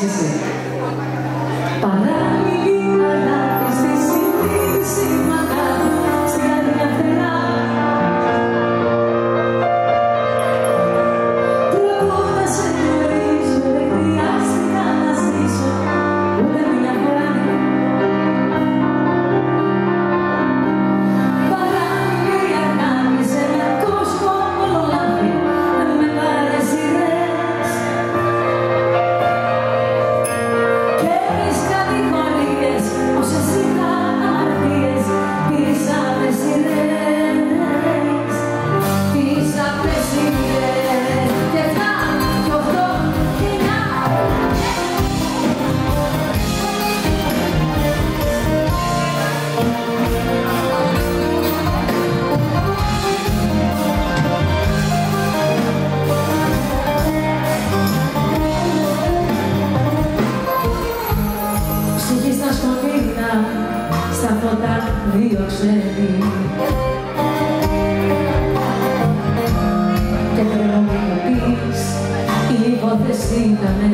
εσύ. Παράλληλη αγάπη στη συνείδηση μακάβη, στην καρδιά φτερά. Προτού να σε γνωρίσω, δεν χρειάστηκα να ζήσω ούτε μια φορά. Παράλληλη αγάπη σε έναν κόσμο όλο λάθη, με παρασυρές και τις κατηγορίες, όσες είχαν αμαρτίες, πήρησαμε σειρές, πήρησαμε σειρές, και 7, και 8, και 9. Ψυχή στα σκοτεινά, στα φώτα δύο ξένοι και θέλω να μου πεις, η υπόθεση ήτανε